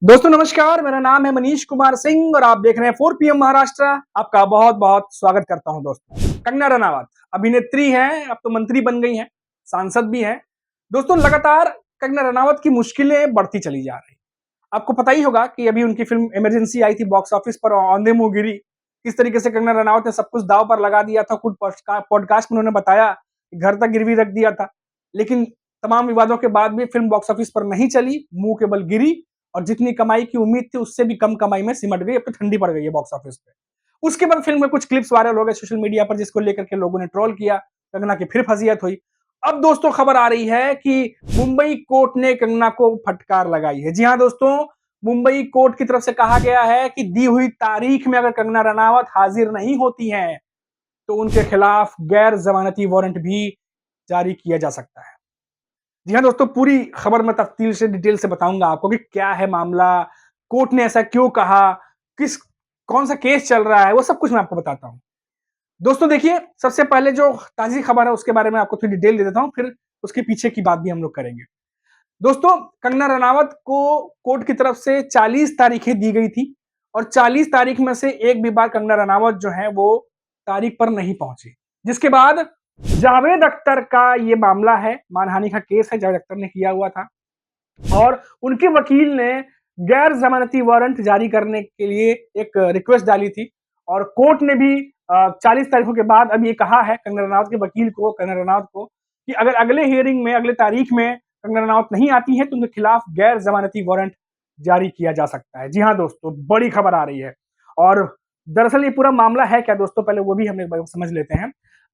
दोस्तों नमस्कार, मेरा नाम है मनीष कुमार सिंह और आप देख रहे हैं 4 PM महाराष्ट्र। आपका बहुत बहुत स्वागत करता हूं। दोस्तों, कंगना रनावत अभिनेत्री हैं, अब तो मंत्री बन गई हैं, सांसद भी हैं। दोस्तों, लगातार कंगना रनावत की मुश्किलें बढ़ती चली जा रही। आपको पता ही होगा कि अभी उनकी फिल्म इमरजेंसी आई थी, बॉक्स ऑफिस पर औंधे मुंह गिरी। किस तरीके से कंगना रनावत ने सब कुछ दांव पर लगा दिया था। खुद पॉडकास्ट में उन्होंने बताया कि घर तक गिरवी रख दिया था, लेकिन तमाम विवादों के बाद भी फिल्म बॉक्स ऑफिस पर नहीं चली, मुंह के बल गिरी और जितनी कमाई की उम्मीद थी उससे भी कम कमाई में सिमट गई। अब तो ठंडी पड़ गई है बॉक्स ऑफिस पे। उसके बाद फिल्म में कुछ क्लिप्स वायरल हो गए सोशल मीडिया पर, जिसको लेकर के लोगों ने ट्रोल किया। कंगना की फिर फजीयत हुई। अब दोस्तों खबर आ रही है कि मुंबई कोर्ट ने कंगना को फटकार लगाई है। जी हाँ दोस्तों, मुंबई कोर्ट की तरफ से कहा गया है कि दी हुई तारीख में अगर कंगना रनावत हाजिर नहीं होती हैं तो उनके खिलाफ गैर जमानती वारंट भी जारी किया जा सकता है। जी हाँ दोस्तों, पूरी खबर मैं तफ़सील से डिटेल से बताऊँगा आपको कि क्या है मामला, कोर्ट ने ऐसा क्यों कहा, किस कौन-सा केस चल रहा है, वो सब कुछ मैं आपको बताता हूँ। दोस्तों देखिए, सबसे पहले जो ताज़ी खबर है उसके बारे में आपको थोड़ी डिटेल दे देता हूँ, फिर उसके पीछे की बात भी हम लोग करेंगे। दोस्तों, कंगना रनावत को कोर्ट की तरफ से 40 तारीखें दी गई थी और 40 तारीख में से एक भी बार कंगना रनावत जो है वो तारीख पर नहीं पहुंची। जिसके बाद जावेद अख्तर का ये मामला है, मानहानि का केस है, जावेद अख्तर ने किया हुआ था और उनके वकील ने गैर जमानती वारंट जारी करने के लिए एक रिक्वेस्ट डाली थी और कोर्ट ने भी 40 तारीखों के बाद अब ये कहा है कंगना रनावत के वकील को, कंगना रनावत को, कि अगर अगले हियरिंग में, अगले तारीख में कंगना रनावत नहीं आती है तो उनके खिलाफ गैर जमानती वारंट जारी किया जा सकता है। जी हाँ दोस्तों, बड़ी खबर आ रही है। और दरअसल ये पूरा मामला है क्या दोस्तों, पहले वो भी हम एक बार समझ लेते हैं।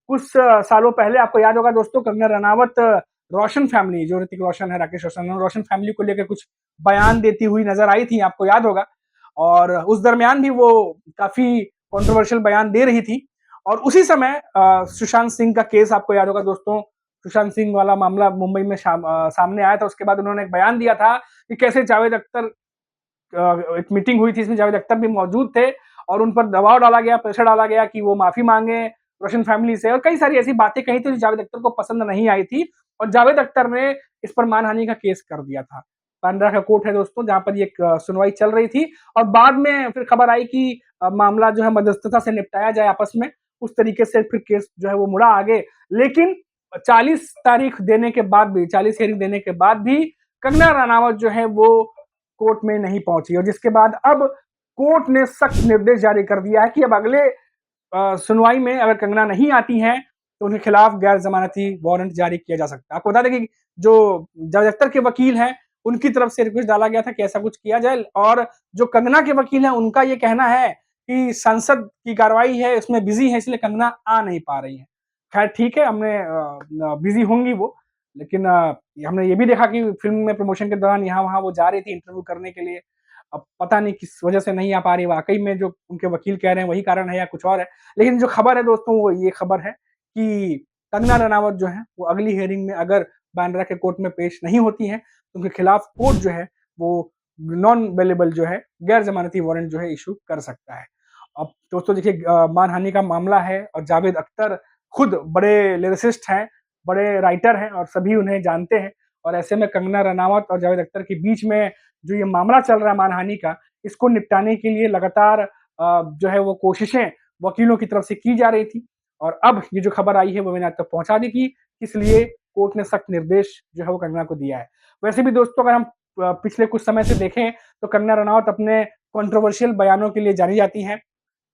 कुछ सालों पहले आपको याद होगा दोस्तों, कंगना रनावत रोशन फैमिली, जो ऋतिक रोशन है, राकेश रोशन है, रोशन फैमिली को लेकर कुछ बयान देती हुई नजर आई थी, आपको याद होगा। और उस दरमियान भी वो काफी कंट्रोवर्शियल बयान दे रही थी। और उसी समय सुशांत सिंह का केस आपको याद होगा दोस्तों, सुशांत सिंह वाला मामला मुंबई में सामने आया था। उसके बाद उन्होंने एक बयान दिया था कि कैसे जावेद अख्तर, एक मीटिंग हुई थी, इसमें जावेद अख्तर भी मौजूद थे और उन पर दबाव डाला गया, प्रेशर डाला गया कि वो माफी मांगे रोशन फैमिली से, और कई सारी ऐसी बातें कही थी जो जावेद अख्तर को पसंद नहीं आई थी और जावेद अख्तर ने इस पर मानहानि का केस कर दिया था। बांद्रा का कोर्ट है दोस्तों, जहां पर ये सुनवाई चल रही थी और बाद में फिर खबर आई कि मामला जो है मध्यस्थता से निपटाया जाए आपस में। उस तरीके से फिर केस जो है वो मुड़ा आगे। लेकिन 40 तारीख देने के बाद भी, 40 हियरिंग देने के बाद भी कंगना रनावत जो है वो कोर्ट में नहीं पहुंची और जिसके बाद अब कोर्ट ने सख्त निर्देश जारी कर दिया है कि अब अगले सुनवाई में अगर कंगना नहीं आती हैं तो उनके खिलाफ गैर जमानती वारंट जारी किया जा सकता है। आपको बता दें कि जो जावेद अख्तर के वकील हैं, उनकी तरफ से रिक्वेस्ट डाला गया था कि ऐसा कुछ किया जाए और जो कंगना के वकील हैं उनका ये कहना है कि संसद की कार्रवाई है, उसमें बिजी है, इसलिए कंगना आ नहीं पा रही है। खैर ठीक है, हमने बिजी होंगी वो, लेकिन हमने ये भी देखा कि फिल्म में प्रमोशन के दौरान यहाँ वहाँ वो जा रही थी इंटरव्यू करने के लिए। अब पता नहीं किस वजह से नहीं आ पा रही, वाकई में जो उनके वकील कह रहे हैं वही कारण है या कुछ और है। लेकिन जो खबर है दोस्तों वो ये खबर है कि कंगना रनावत जो है वो अगली हियरिंग में अगर बांद्रा के कोर्ट में पेश नहीं होती हैं तो उनके खिलाफ कोर्ट जो है वो नॉन बेलेबल जो है गैर जमानती वारंट जो है इशू कर सकता है। अब दोस्तों देखिए, मानहानि का मामला है और जावेद अख्तर खुद बड़े लिरिसिस्ट हैं, बड़े राइटर हैं और सभी उन्हें जानते हैं और ऐसे में कंगना रनावत और जावेद अख्तर के बीच में जो ये मामला चल रहा है मानहानि का, इसको निपटाने के लिए लगातार जो है वो कोशिशें वकीलों की तरफ से की जा रही थी और अब ये जो खबर आई है वो मैंने आप तक पहुंचा दी कि इसलिए कोर्ट ने सख्त निर्देश जो है वो कंगना को दिया है। वैसे भी दोस्तों, अगर हम पिछले कुछ समय से देखें तो कंगना रनावत अपने कंट्रोवर्शियल बयानों के लिए जानी जाती हैं।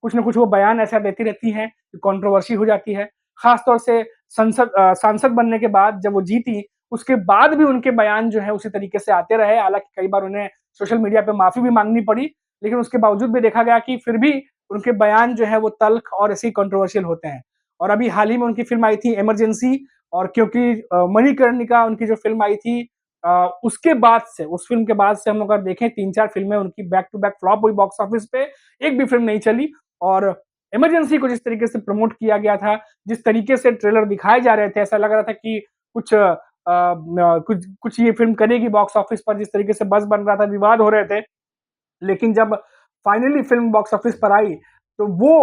कुछ न कुछ वो बयान ऐसा देती रहती हैं कि कंट्रोवर्सी हो जाती है। खास तौर से सांसद बनने के बाद जब वो जीती, उसके बाद भी उनके बयान जो है उसी तरीके से आते रहे। हालाँकि कई बार उन्हें सोशल मीडिया पे माफ़ी भी माँगनी पड़ी, लेकिन उसके बावजूद भी देखा गया कि फिर भी उनके बयान जो है वो तल्ख़ और ऐसे ही कंट्रोवर्शियल होते हैं। और अभी हाल ही में उनकी फ़िल्म आई थी इमरजेंसी, और क्योंकि मणिकर्णिका उनकी जो फ़िल्म आई थी, उसके बाद से, उस फ़िल्म के बाद से हम लोग अगर देखें 3-4 फ़िल्में उनकी बैक टू बैक फ्लॉप हुई बॉक्स ऑफिस पे, एक भी फ़िल्म नहीं चली। और इमरजेंसी को जिस तरीके से प्रमोट किया गया था, जिस तरीके से ट्रेलर दिखाए जा रहे थे, ऐसा लग रहा था कि कुछ कुछ कुछ ये फ़िल्म करेगी बॉक्स ऑफिस पर, जिस तरीके से बज़ बन रहा था, विवाद हो रहे थे। लेकिन जब फाइनली फ़िल्म बॉक्स ऑफिस पर आई, तो वो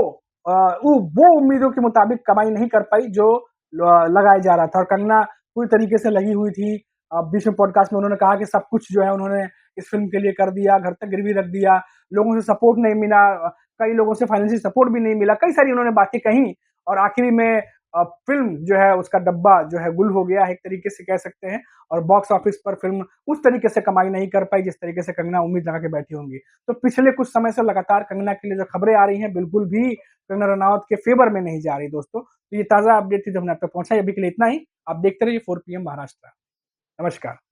उम्मीदों के मुताबिक कमाई नहीं कर पाई जो लगाया जा रहा था और कंगना पूरी तरीके से लगी हुई थी। बीच में पॉडकास्ट में उन्होंने कहा कि सब कुछ जो है उन्होंने इस फिल्म के लिए कर दिया, घर तक गिरवी रख दिया, लोगों से सपोर्ट नहीं मिला, कई लोगों से फाइनेंशियल सपोर्ट भी नहीं मिला, कई सारी उन्होंने बातें कही और आखिरी में फिल्म जो है उसका डब्बा जो है गुल हो गया, एक तरीके से कह सकते हैं। और बॉक्स ऑफिस पर फिल्म उस तरीके से कमाई नहीं कर पाई जिस तरीके से कंगना उम्मीद लगा के बैठी होंगी। तो पिछले कुछ समय से लगातार कंगना के लिए जो खबरें आ रही हैं बिल्कुल भी कंगना रनावत के फेवर में नहीं जा रही दोस्तों। तो ये ताज़ा अपडेट थी जो हमने आप तक पहुंचाई, अभी के लिए इतना ही। आप देखते रहिए 4 PM महाराष्ट्र। नमस्कार।